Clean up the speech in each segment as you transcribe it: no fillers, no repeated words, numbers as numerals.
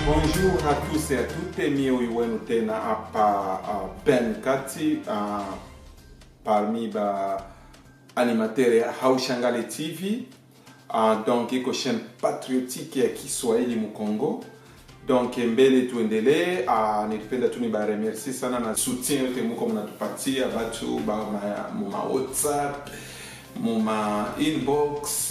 Bonjour à tous et à toutes, mie wenu tena hapa Ben Kati parmi animateur ya Haushangale TV, donc iko chaîne patriotique ya Kiswahili mu Congo. Donc mbele tuendelee, nilipenda tu nibaremercie sana na soutien yote mko mnatupatia batu ma WhatsApp, ma inbox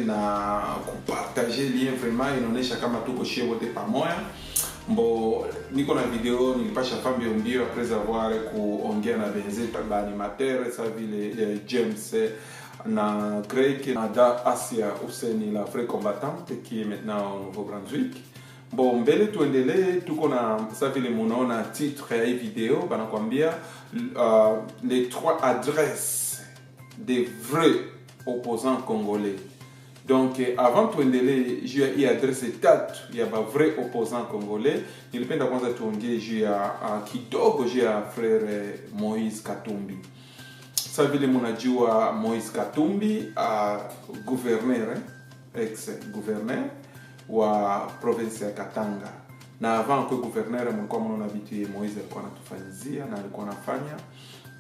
na kupartager lien, vraiment inaonesha kama tuko shie wote pamoja. Mbo niko na video nilipasha fambi mbio après avoir kuongea na benzetu ba animateur sa vile James na Greg na da Asia Useni, la vraie combattante qui est maintenant au Nouveau-Brunswick. Bon, mbele tuendelee, tuko na sa vile munaona titre ya hii video banakwambia les 3 adresses des vrais opposants congolais. Donc avant tuendelee juu ya hii adresse 3 ya ba vrais opposants congolais, nilipenda kwanza tuongee juu ya kidogo juu ya frère Moïse Katumbi. Sa vile munajua Moïse Katumbi gouverneur, ex-gouverneur wa province ya Katanga, na avant que gouverneur mlikuwa mnaona vitu Moïse alikuwa anatufanyizia na alikuwa anafanya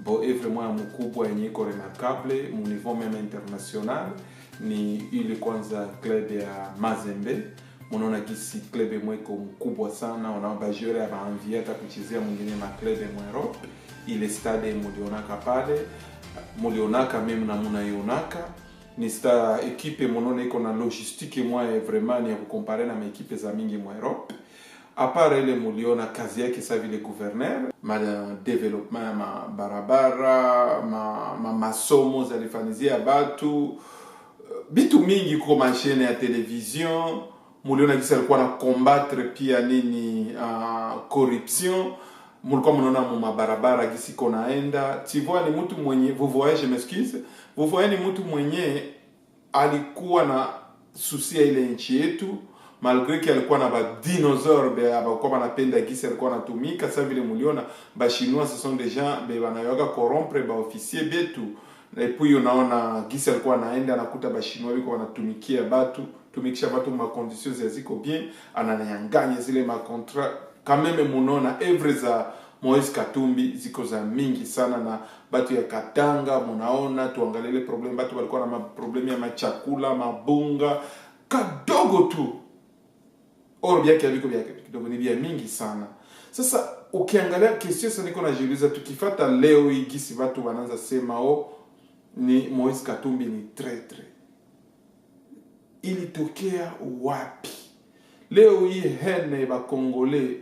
bo vraiment mkubwa yenye iko remarquable mu niveau même international. Ni ile kwanza club ya Mazembe, mnaona kisi club mweko mkubwa sana, ona bajore abaanvia hata kuchezea mwingine na club mu Europe. Ile stade mulionaka pale, mulionaka meme na munayonaka ni sta equipe monone iko na logistique moi vraiment ni ya kukompare na equipe za mingi mu Europe. Apart ile muliona kazi yake sa vile gouverneur, ma development, ma barabara, ma masomo zalifanizia batu bitu mingi kwa chaîne ya television. Muliona kisa alikuwa na combattre pia nini corruption. Mulikuwa mnaona mu mabarabara gisi konaenda. Tu vois ni mtu mwenye, vous voyez, je m'excuse, vous voyez ni mtu mwenye alikuwa na susia ile nchi yetu, malgré que alikuwa na ba dinosaures be abakuwa banapenda gisi alikuwa anatumika. Sasa vile muliona ba chinois ce sont des gens be banayoga corrompre ba officier betu, et puis unaona gisi alikuwa anaenda anakuta ba chinois biko wanatumikia batu, tumikisha batu ma conditions ziko bien, ananyanganya zile ma contrat. Quand même munaona evre za Moïse Katumbi ziko za mingi sana na batu ya Katanga. Munaona tuangalie ile problem, batu walikuwa na problem ya machakula, mabunga kadogo tu, or bien kialiko kidogo ni bia mingi sana. Sasa ukiangalia question sana niko najiuliza, tukifata leo hii gisi batu wanaanza sema ni Moïse Katumbi ni traître, ilitokea wapi? Leo hii hene ba Congolais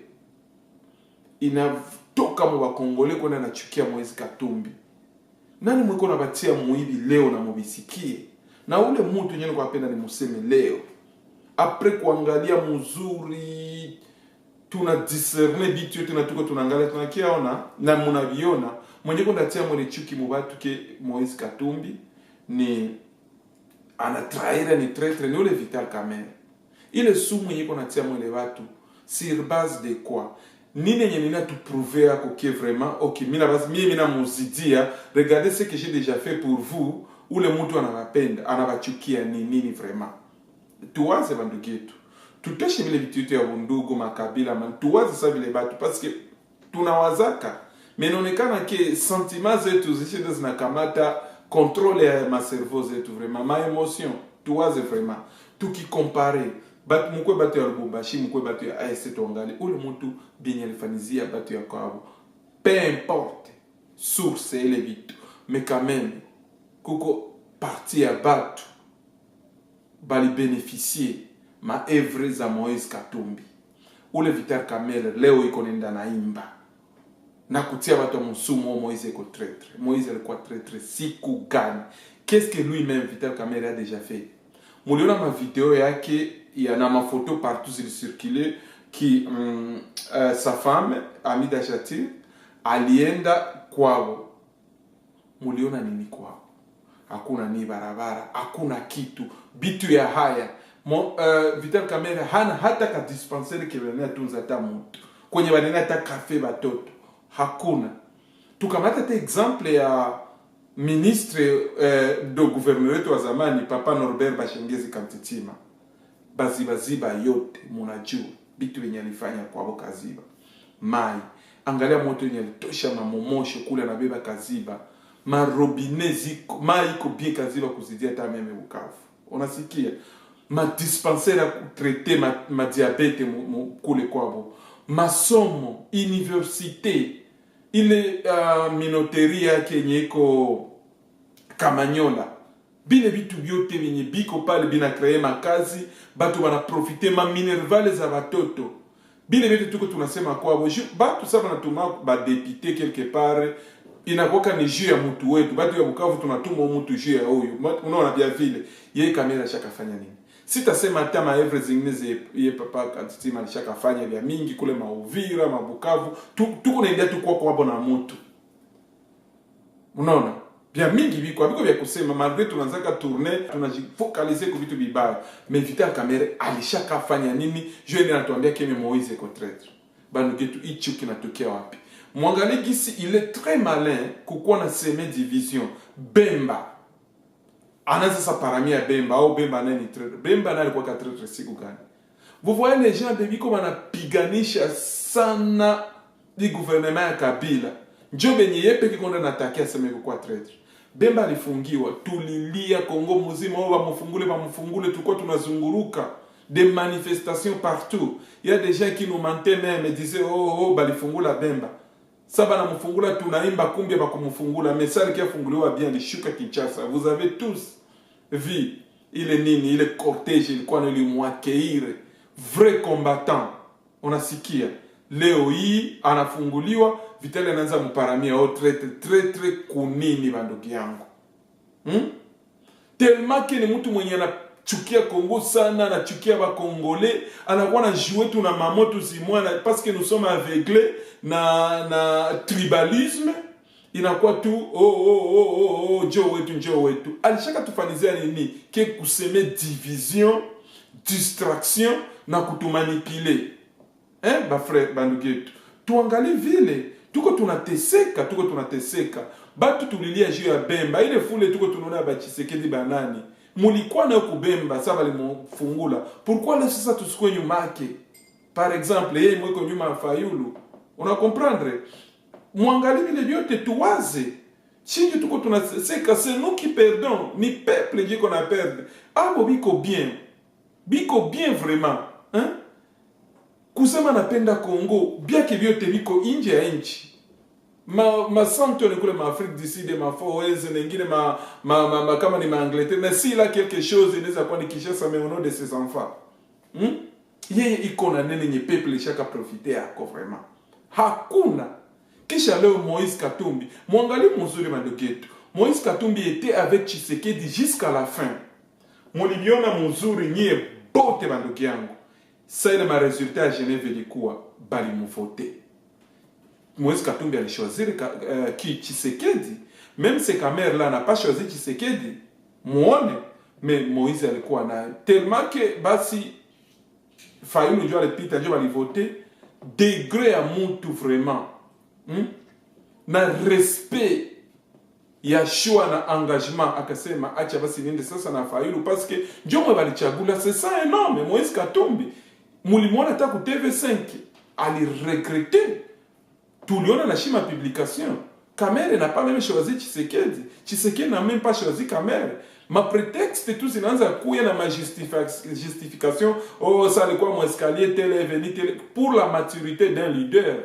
inatoka mu ba Congolais kwenda nachukia Moïse Katumbi. Nani mwiko nabatia muibi leo na mubisikie? Na ule mtu nyenye kwa penda ni museme leo. Après kuangalia mzuri, tuna discerner bitu yote na tuko tunaangalia tunakiaona na munaviona mwenye kwenda tia mwene chuki mubatu ke Moïse Katumbi ni anatraira, ni traître, ni ule Vital Kamerhe. Ile sumu yiko natia mwele watu sur base de quoi? Nini yenye nina tu prouver yako que vraiment OK, mina muzidia, regardez ce que j'ai déjà fait pour vous. Ule mtu anawapenda, anawachukia nini vraiment? Tuwaze bandu getu, tuteshe vile vitu ya bundugu makabila man, tuwaze sa vile batu parce que tunawazaka menonekana ke sentiments zetu zishinda zinakamata contrôle ya ma cerveau zetu, vraiment ma émotion. Tuwaze vraiment tukicompare batu mkwe batu ya Lubumbashi, mkwe batu ya AS Tongale, ule mtu bien alifanizia batu ya kwabo, peu importe source ile vitu, mais quand même kuko parti ya batu bali bénéficier ma œuvre za Moïse Katumbi. Ule Vital Kamerhe leo iko nenda naimba na kutia watu msumo Moïse iko traître. Moïse alikuwa traître siku gani? Qu'est-ce que lui-même Vital Kamerhe a déjà fait? Muliona ma vidéo yake, il y a na ma photo partout sur circuler qui sa femme Amida Shatir alienda kwao. Muliona nini kwao? Hakuna ni barabara, hakuna kitu, bitu ya haya. Vital Kamerhe hana hata ka dispensaire kebelea tunza ta mtu kwenye banena hata cafe batoto hakuna. Tukamata te exemple ya ministre do gouverneur wa zamani Papa Norbert Bashengezi Kamtitima, baziba yote munajua bitu venye alifanya kwabo Kaziba. Mai, angalia moto yenye alitosha mamomosho kule anabeba Kaziba. Marobine ziko, mai iko bien Kaziba kuzidia hata meme Bukavu. Unasikia? Ma dispensaire ya kutrete ma diabete kule kwabo. Masomo, universite, ile minoteria yake yenye iko Kamanyola. Bile bitu biote venye biko pale bina kreye makazi, batu wana profite ma minervale za batoto. Bile bitu tuko tunasema kwabo, batu saba natuma ba député quelque part, inakoka ni juu ya mtu wetu. Batu ya Bukavu tunatuma mtu juu ya huyu. Unaona bia vile, yeye kamera shaka fanya nini? Sitasema hata ma evre zingine ye papa katima alishaka fanya vya mingi kule Mauvira, Mabukavu, tuko naendea tu kwa hapo na mtu. Unaona? Vya mingi biko vya kusema malgré tunaanzaka tourner, tunajifocaliser kwa vitu bibaya. Mais vita kamera alishaka fanya nini? Je ni anatuambia keme Moïse eko traître. Banu getu ichi kinatokea wapi? Mwangalie gisi il est très malin kukuwa na seme division. Bemba anaanza sa paramia Bemba au Bemba nani traître. Bemba nani kwa traître siku gani? Vous voyez les gens de biko wanapiganisha sana di gouvernement ya Kabila. Njo benye yepe kikonda natakia sema kwa traître. Bemba alifungiwa, tulilia Kongo mzima, bamufungule tulikuwa tunazunguruka, des manifestations partout. Il y a des gens qui nous mentaient même et disaient balifungula Bemba. Saba na mufungula tunaimba kumbe bakumufungula, mais ça qui a funguliwa bien lishuka Kinshasa. Vous avez tous vu il est cortège, ilikuwa ni mwakehire, vrai combattant. Unasikia leo hii anafunguliwa, Vitali anaanza mparamia très kunini bandugu yangu. Tellement que ni mtu mwenye anachukia Kongo sana, anachukia ba Congolais, anakuwa na jouer tu na mamoto zimwana parce que nous sommes aveuglés na tribalisme, inakuwa tu njoo wetu. Alishaka tufanizia nini? Ke kuseme division, distraction na kutumanipuler. Ba frère bandugu yetu. Tuangalie vile tuko tunateseka batu tulilia juu ya Bemba ile fule tuko tunaona ba Tshisekedi banani mulikuwa na kubemba sasa balimufungula. Pourquoi leo sasa tusikwe nyuma yake? Par exemple yeye mweko nyuma ya Fayulu, una comprendre? Mwangalie vile vyote tuwaze chingi tuko tunateseka, c'est nous qui perdons, ni peuple qui qu'on a perdre. Abo biko bien vraiment, hein? Kusema napenda Kongo, biaki vyote biko inje ya nchi. Ma santo ni kule ma Afrique du Sud, ma Forez, nengine kama ni ma Angleterre. Mais si là quelque chose, il n'est pas ni Kinshasa, mais au nom de ses enfants. Yeye iko na nene nye peuple chaka profiter yako vraiment. Hakuna. Kisha leo Moïse Katumbi. Mwangali mzuri mandogetu. Moïse Katumbi était avec Tshisekedi jusqu'à la fin. Muliona mzuri nye bote mandogi yangu. Ça il ma résultat à Genève ilikuwa bali muvote. Moïse Katumbi a choisi qui Tshisekedi. Même si Kamer là n'a pas choisi Tshisekedi, muone, mais Moïse alikuwa na tellement que basi Fayulu ndio alipita ndio alivote degré à mtu vraiment. Na respect ya choix na engagement akasema acha basi niende sasa na Fayulu parce que ndio mwe balichagula, c'est ça énorme. Moïse Katumbi mulimwona hata ku TV5 ali regretter. Tuliona na shima publication Kamere n'a pas même choisi Tshisekedi. Tshisekedi n'a même pas choisi Kamere. Ma prétexte tout zinaanza kuya na ma justification ça alikuwa mon escalier tel est venu tel pour la maturité d'un leader.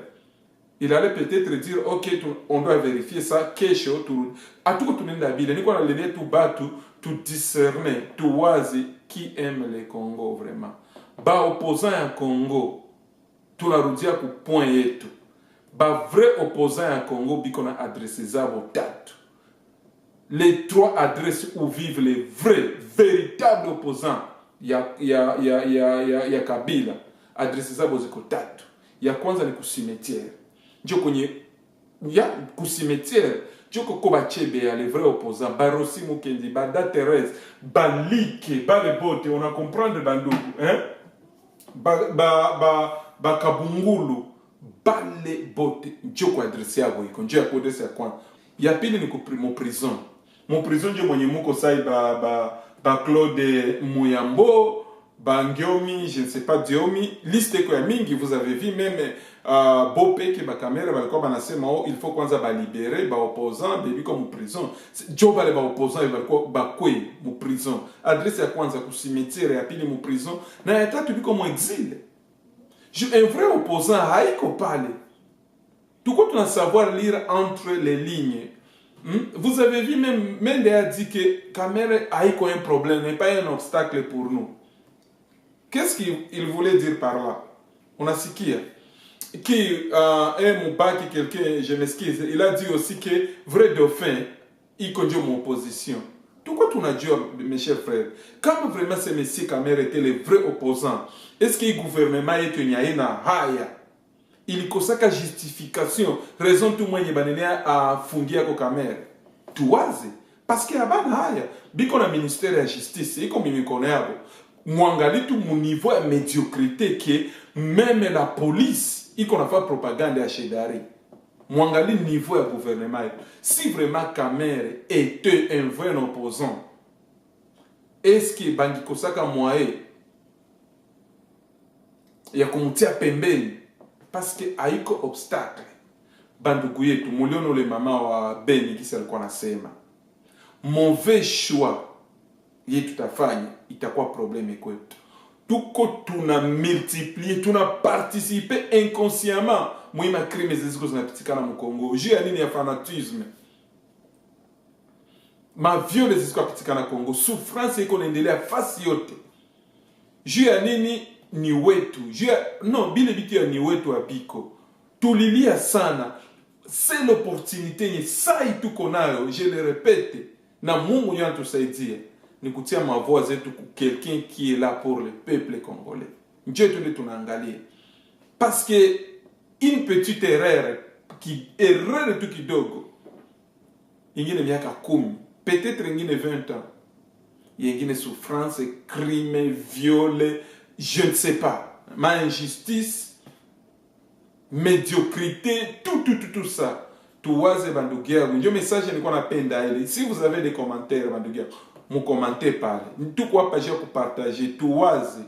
Il allait peut-être dire ok on doit vérifier ça kesho tout à tout tunenda bila niko na lele tout batu tout discerner tout wazi qui aime le Congo vraiment. Ba opposant ya Congo tunarudia ku point yetu. Ba vrai opposant ya Congo biko na adresse zabo tatu. Les trois adresses où vivent les vrais, véritables opposants ya Kabila. Adresse zabo ziko tatu. Ya kwanza ni kusimetiere. Ndio kwenye ya kusimetiere. Ndio koba chebe ya les vrais opposants. Barosi Mukendi, Bada Thérèse, Balike, Balebote, on a comprendre bandugu, hein? Ba Kabungulu, Balebote. Ndio kwa adresse yabo iko. Ndio ya kodese ya kwanza. Ya pili ni kuprimo prison. Mon prison ndio mwenye muko sai ba Claude Muyambo, Bangyomi, je ne sais pas Diomi, liste kwa mingi, vous avez vu même Bopé qui ba caméra balikuwa banasema il faut kwanza ba libérer ba opposant baby comme prison. Job ale ba opposant balikuwa ba kwe mu prison. Adresse ya kwanza ku cimetière ya pili mu prison na ya tatu biko mu exil. Un vrai opposant haiko pale. Tout quoi tu dois savoir lire entre les lignes. Vous avez vu même Mende a dit que caméra haiko un problème, n'est pas un obstacle pour nous. Qu'est-ce qu'il voulait dire par là? On a Sikia. Qui est mon bac, quelqu'un, je m'excuse, il a dit aussi que vrai dauphin, il conduit mon opposition. Tout quoi tu as dit, mes chers frères? Quand vraiment ces messieurs Kamer étaient les vrais opposants, est-ce que le gouvernement est tenu à haya? Il y a une justification, raison tout le monde a fungé à Kamer. Tu vois? Parce qu'il y a un haya. Bien qu'on a le ministère de la justice, et comme il me connaît, mwangali tout mon niveau de médiocrité que même la police il qu'on a fait propagande à Chedari mwangali niveau de gouvernement si vraiment Kamer était un vrai opposant est-ce que bangi kosaka moyen ya kumutia pembeni parce que haiko obstacle bandugu yetu muliono le mama wa Beni kisa alikuwa nasema mauvais choix yetu tafanya itakuwa problème kwetu. Tuko tuna multiplier, tuna participer inconsciemment mwima crime ziziko zinapitikana mu Kongo. Juu ya nini ya fanatisme? Ma violence ziziko yapitikana Kongo. Souffrance iko naendelea fasi yote. Juu ya nini ni wetu. Juu ya non bile bitu ya ni wetu abiko. Tulilia sana. C'est l'opportunité ni sai tuko nayo, je le répète. Na Mungu ndio anatusaidia. Ni kutia ma voix zetu ku quelqu'un qui est là pour le peuple congolais. Dieu te le tunangalie. Parce que une petite erreur tu kidogo. Ingine miaka 10, peut-être ingine 20 ans. Ingine souffrance, crime, viol, je ne sais pas. Ma injustice, médiocrité, tout ça. Tuwaze bandugia. Mon message n'est qu'on appelle d'ailleurs. Si vous avez des commentaires bandugia, mon commentaire parle. Tout quoi page pour partager. Tuwaze.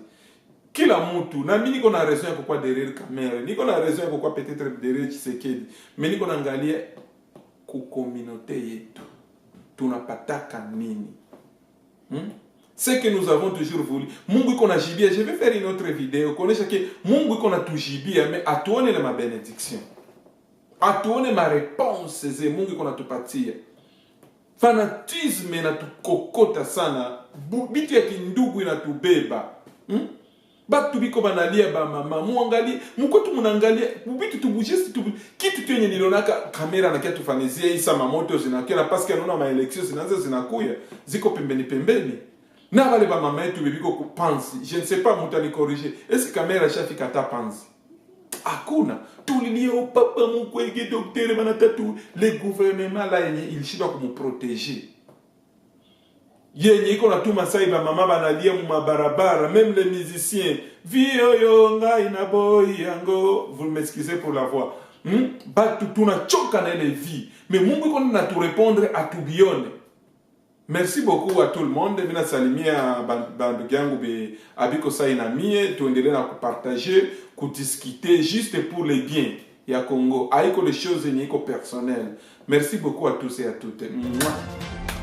Kila mtu na mimi niko na raison ya kwa derrière caméra. Niko na raison ya kwa peut-être derrière Tshisekedi. Mais niko naangalia ku communauté yetu. Tunapataka nini? C'est que nous avons toujours voulu. Mungu iko na jibia. Je vais faire une autre vidéo. Connaissez que Mungu iko na tujibia mais atuone ma bénédiction. Atuone ma réponse ze Mungu iko na tupatia. Fanatisme inatukokota sana. Bitu ya kindugu inatubeba. Batu biko banalia ba mama muangalie mkoto munangalia bitu tubujesti kitu tenye nilionaka kamera na kitu fanizia isa mamoto zinakera parce que anaona ma election zinaanza zinakuya ziko pembeni na wale ba mama yetu bibiko kupanzi je ne sais pas mutani corriger est-ce que kamera shafika ta panzi hakuna tulilie au papa mkwege docteur banatatu le gouvernement là il shiba kumprotéger yenye iko na tuma saiba mama banalia mu mabarabara même les musiciens vioyo ngai na boy yango vous m'excusez pour la voix batu tunachoka na ile vie mais Mungu iko na tu répondre à tout bione. Merci beaucoup à tout le monde. Mina salimia bandu yangu be abiko sai na mie tuendelee na kupartager kudiscuter juste pour le bien ya Congo haiko les choses ni iko personnelles. Merci beaucoup à tous et à toutes. Mouah.